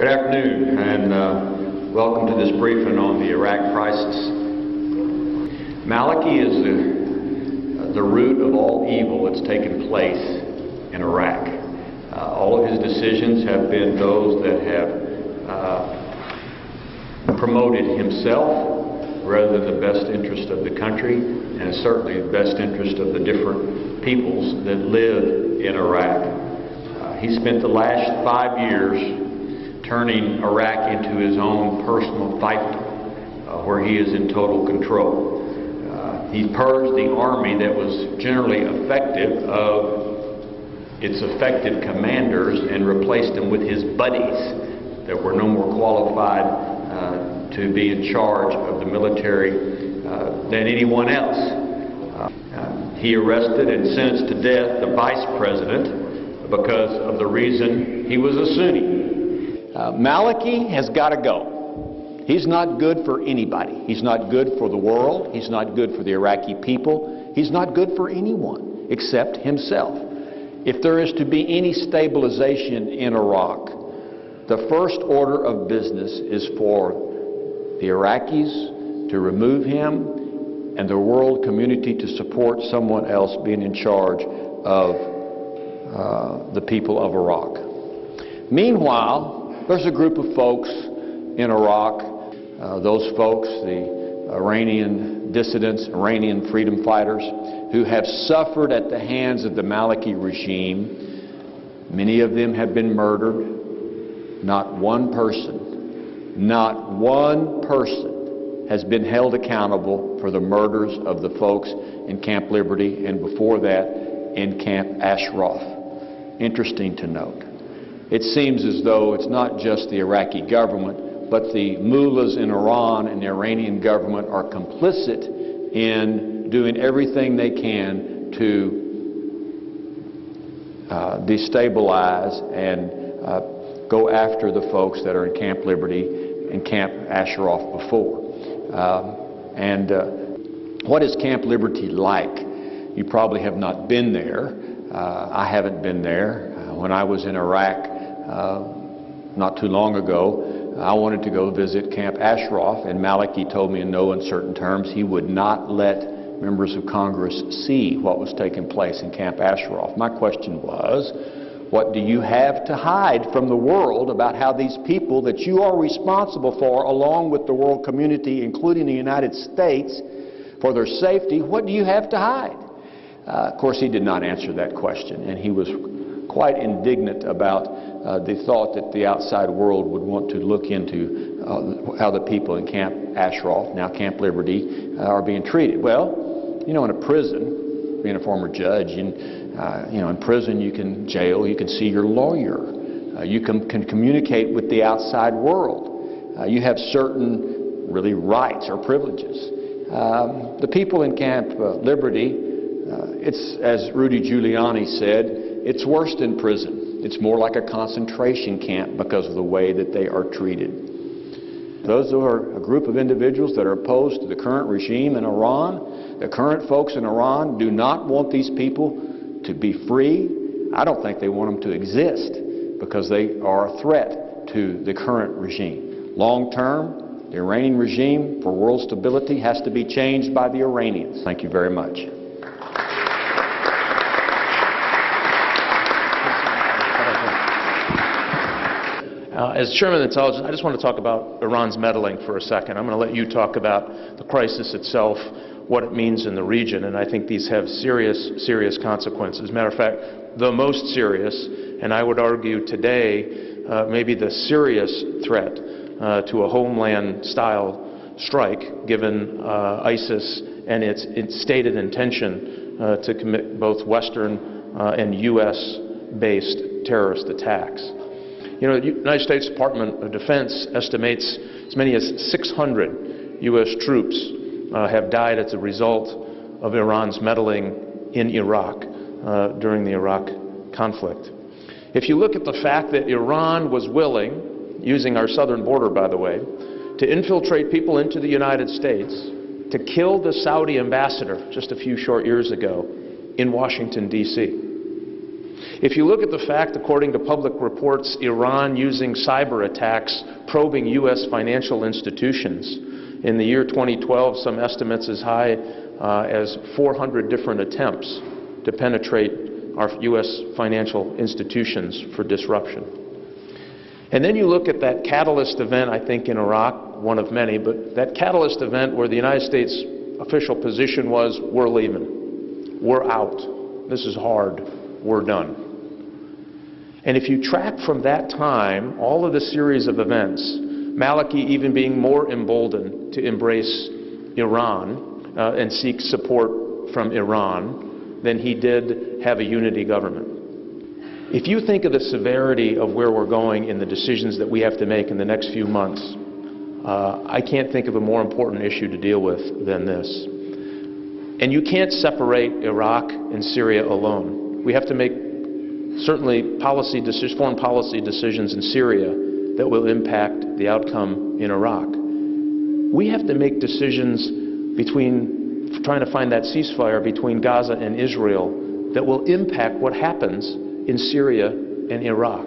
Good afternoon, and welcome to this briefing on the Iraq crisis. Maliki is the root of all evil that's taken place in Iraq. All of his decisions have been those that have promoted himself rather than the best interest of the country, and certainly the best interest of the different peoples that live in Iraq. He spent the last 5 years turning Iraq into his own personal fiefdom, where he is in total control. He purged the army that was generally effective of its effective commanders and replaced them with his buddies that were no more qualified to be in charge of the military than anyone else. He arrested and sentenced to death the vice president because of the reason he was a Sunni. Maliki has got to go. He's not good for anybody. He's not good for the world. He's not good for the Iraqi people. He's not good for anyone except himself. If there is to be any stabilization in Iraq, the first order of business is for the Iraqis to remove him and the world community to support someone else being in charge of the people of Iraq. Meanwhile, there's a group of folks in Iraq, those folks, the Iranian dissidents, Iranian freedom fighters, who have suffered at the hands of the Maliki regime. Many of them have been murdered. Not one person has been held accountable for the murders of the folks in Camp Liberty and before that in Camp Ashraf. Interesting to note. It seems as though it's not just the Iraqi government, but the mullahs in Iran and the Iranian government are complicit in doing everything they can to destabilize and go after the folks that are in Camp Liberty and Camp Ashraf before. What is Camp Liberty like? You probably have not been there. I haven't been there. When I was in Iraq not too long ago, I wanted to go visit Camp Ashraf, and Maliki told me in no uncertain terms he would not let members of Congress see what was taking place in Camp Ashraf. My question was, what do you have to hide from the world about how these people that you are responsible for, along with the world community, including the United States, for their safety, what do you have to hide? Of course, he did not answer that question, and he was quite indignant about the thought that the outside world would want to look into how the people in Camp Ashraf, now Camp Liberty, are being treated. Well, you know, in a prison, being a former judge, in prison you can jail, you can see your lawyer, you can communicate with the outside world. You have certain really rights or privileges. The people in Camp Liberty, it's, as Rudy Giuliani said, it's worse than prison. It's more like a concentration camp because of the way that they are treated. Those are a group of individuals that are opposed to the current regime in Iran. The current folks in Iran do not want these people to be free. I don't think they want them to exist because they are a threat to the current regime. Long term, the Iranian regime for world stability has to be changed by the Iranians. Thank you very much. As Chairman of Intelligence, I just want to talk about Iran's meddling for a second. I'm going to let you talk about the crisis itself, what it means in the region, and I think these have serious consequences. As a matter of fact, the most serious, and I would argue today, maybe the serious threat to a homeland-style strike, given ISIS and its stated intention to commit both Western and U.S.-based terrorist attacks. You know, the United States Department of Defense estimates as many as 600 U.S. troops have died as a result of Iran's meddling in Iraq during the Iraq conflict. If you look at the fact that Iran was willing, using our southern border, by the way, to infiltrate people into the United States, to kill the Saudi ambassador just a few short years ago in Washington, D.C., If you look at the fact, according to public reports, Iran using cyber attacks probing U.S. financial institutions. In the year 2012, some estimates as high as 400 different attempts to penetrate our U.S. financial institutions for disruption. And then you look at that catalyst event, I think, in Iraq, one of many, but that catalyst event where the United States official position was, we're leaving, we're out, this is hard, we're done. And if you track from that time all of the series of events, Maliki even being more emboldened to embrace Iran and seek support from Iran than he did have a unity government. If you think of the severity of where we're going in the decisions that we have to make in the next few months, I can't think of a more important issue to deal with than this. And you can't separate Iraq and Syria alone. We have to make certainly foreign policy decisions in Syria that will impact the outcome in Iraq. We have to make decisions between trying to find that ceasefire between Gaza and Israel that will impact what happens in Syria and Iraq.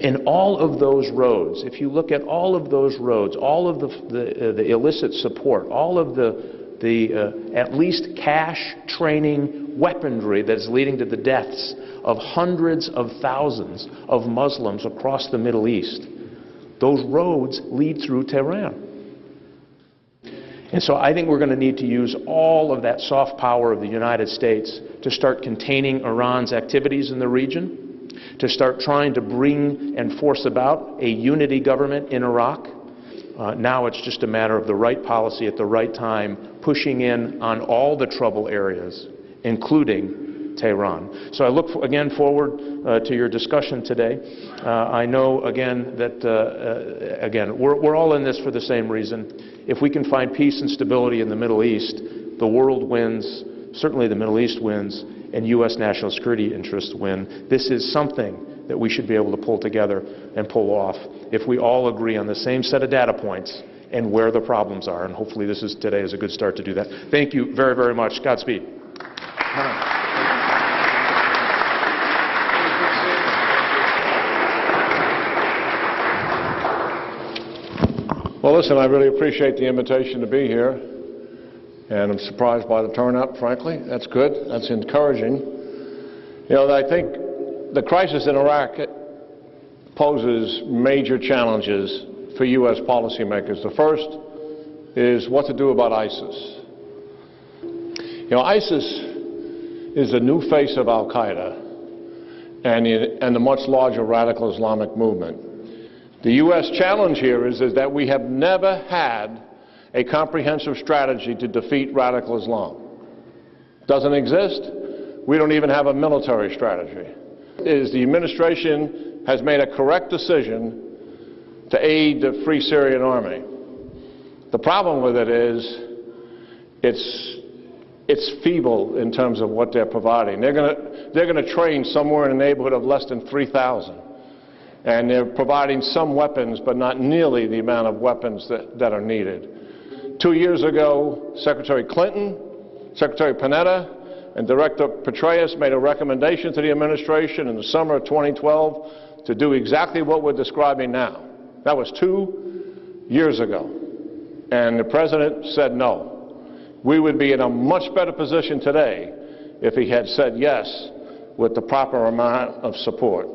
And all of those roads, if you look at all of those roads, all of the illicit support, all of the at least cash, training, weaponry that is leading to the deaths of hundreds of thousands of Muslims across the Middle East, those roads lead through Tehran. And so I think we're going to need to use all of that soft power of the United States to start containing Iran's activities in the region, to start trying to bring and force about a unity government in Iraq. Now it's just a matter of the right policy at the right time, pushing in on all the trouble areas, including Tehran. So I look again forward to your discussion today. I know again that we're all in this for the same reason. If we can find peace and stability in the Middle East, the world wins, certainly the Middle East wins, and U.S. national security interests win. This is something that we should be able to pull together and pull off if we all agree on the same set of data points and where the problems are. And hopefully today is a good start to do that. Thank you very, very much. Godspeed. Well, listen, I really appreciate the invitation to be here, and I'm surprised by the turnout, frankly. That's good. That's encouraging. You know, I think the crisis in Iraq poses major challenges for U.S. policymakers. The first is what to do about ISIS. You know, ISIS is the new face of al-Qaeda and the much larger radical Islamic movement. The U.S. challenge here is that we have never had a comprehensive strategy to defeat radical Islam. Doesn't exist. We don't even have a military strategy. The administration has made a correct decision to aid the Free Syrian Army. The problem with it is it's feeble in terms of what they're providing. They're going to train somewhere in the neighborhood of less than 3,000. And they're providing some weapons, but not nearly the amount of weapons that are needed. 2 years ago, Secretary Clinton, Secretary Panetta, and Director Petraeus made a recommendation to the administration in the summer of 2012 to do exactly what we're describing now. That was 2 years ago. And the President said no. We would be in a much better position today if he had said yes with the proper amount of support.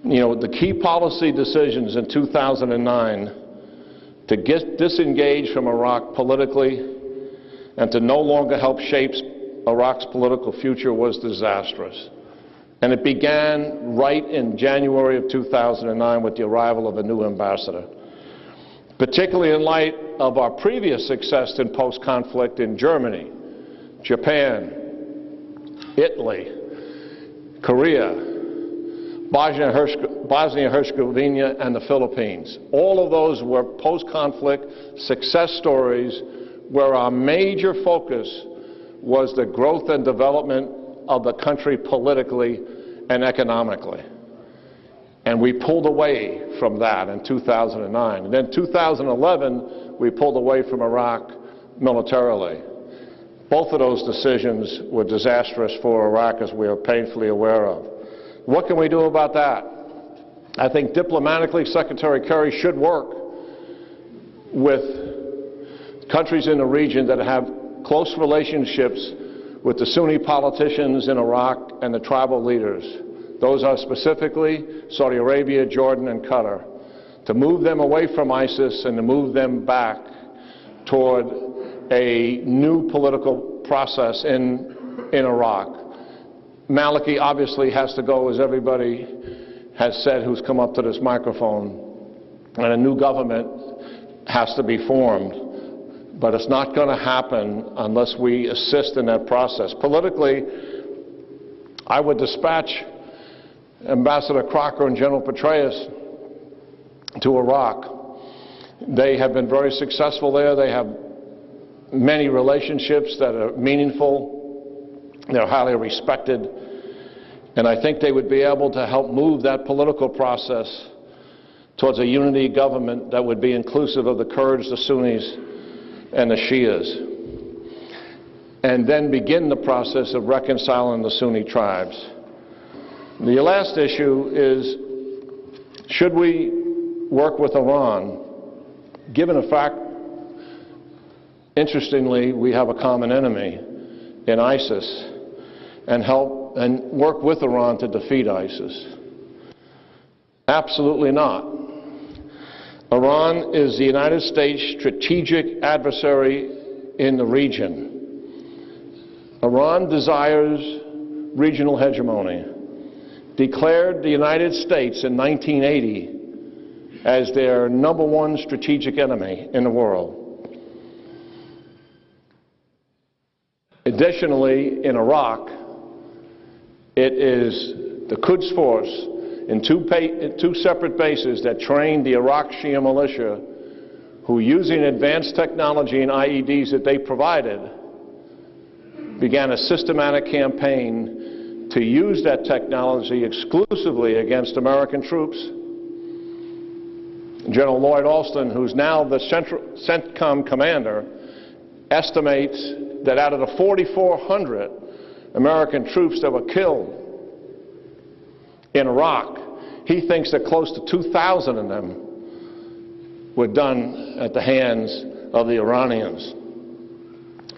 You know, the key policy decisions in 2009 to get disengaged from Iraq politically and to no longer help shape Iraq's political future was disastrous. And it began right in January of 2009 with the arrival of a new ambassador. Particularly in light of our previous success in post-conflict in Germany, Japan, Italy, Korea, Bosnia-Herzegovina, and the Philippines. All of those were post-conflict success stories where our major focus was the growth and development of the country politically and economically. And we pulled away from that in 2009. And then 2011, we pulled away from Iraq militarily. Both of those decisions were disastrous for Iraq, as we are painfully aware of. What can we do about that? I think diplomatically, Secretary Kerry should work with countries in the region that have close relationships with the Sunni politicians in Iraq and the tribal leaders. Those are specifically Saudi Arabia, Jordan, and Qatar, to move them away from ISIS and to move them back toward a new political process in Iraq. Maliki obviously has to go, as everybody has said who's come up to this microphone, and a new government has to be formed. But it's not going to happen unless we assist in that process. Politically, I would dispatch Ambassador Crocker and General Petraeus to Iraq. They have been very successful there. They have many relationships that are meaningful. They're highly respected. And I think they would be able to help move that political process towards a unity government that would be inclusive of the Kurds, the Sunnis, and the Shias, and then begin the process of reconciling the Sunni tribes. The last issue is, should we work with Iran, given the fact, interestingly, we have a common enemy in ISIS, and help and work with Iran to defeat ISIS? Absolutely not. Iran is the United States' strategic adversary in the region. Iran desires regional hegemony, declared the United States in 1980 as their #1 strategic enemy in the world. Additionally, in Iraq, it is the Quds Force in two separate bases that trained the Iraq Shia militia, who, using advanced technology and IEDs that they provided, began a systematic campaign to use that technology exclusively against American troops. General Lloyd Austin, who's now the CENTCOM commander, estimates that out of the 4,400 American troops that were killed in Iraq, he thinks that close to 2,000 of them were done at the hands of the Iranians.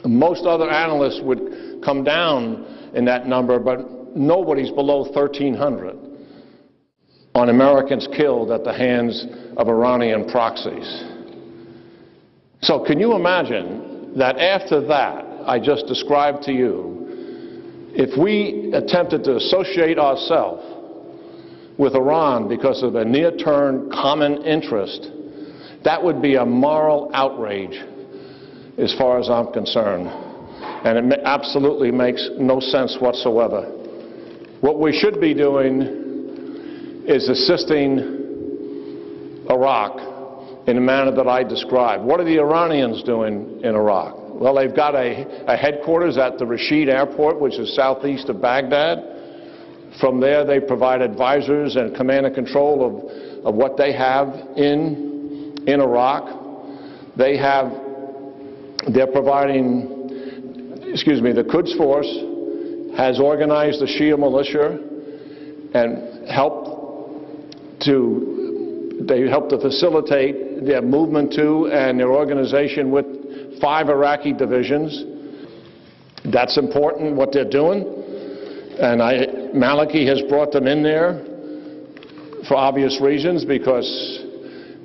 Most other analysts would come down in that number, but nobody's below 1,300 on Americans killed at the hands of Iranian proxies. So can you imagine that after that I just described to you, if we attempted to associate ourselves with Iran because of a near-term common interest, that would be a moral outrage as far as I'm concerned. And it absolutely makes no sense whatsoever. What we should be doing is assisting Iraq in the manner that I described. What are the Iranians doing in Iraq? Well, they've got a headquarters at the Rashid Airport, which is southeast of Baghdad. From there, they provide advisors and command and control of what they have in Iraq. They're providing, the Quds Force has organized the Shia militia and they help to facilitate their movement to and their organization with 5 Iraqi divisions. That's important, what they're doing. And Maliki has brought them in there for obvious reasons, because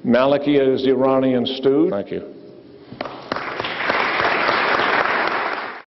Maliki is the Iranian stooge. Thank you.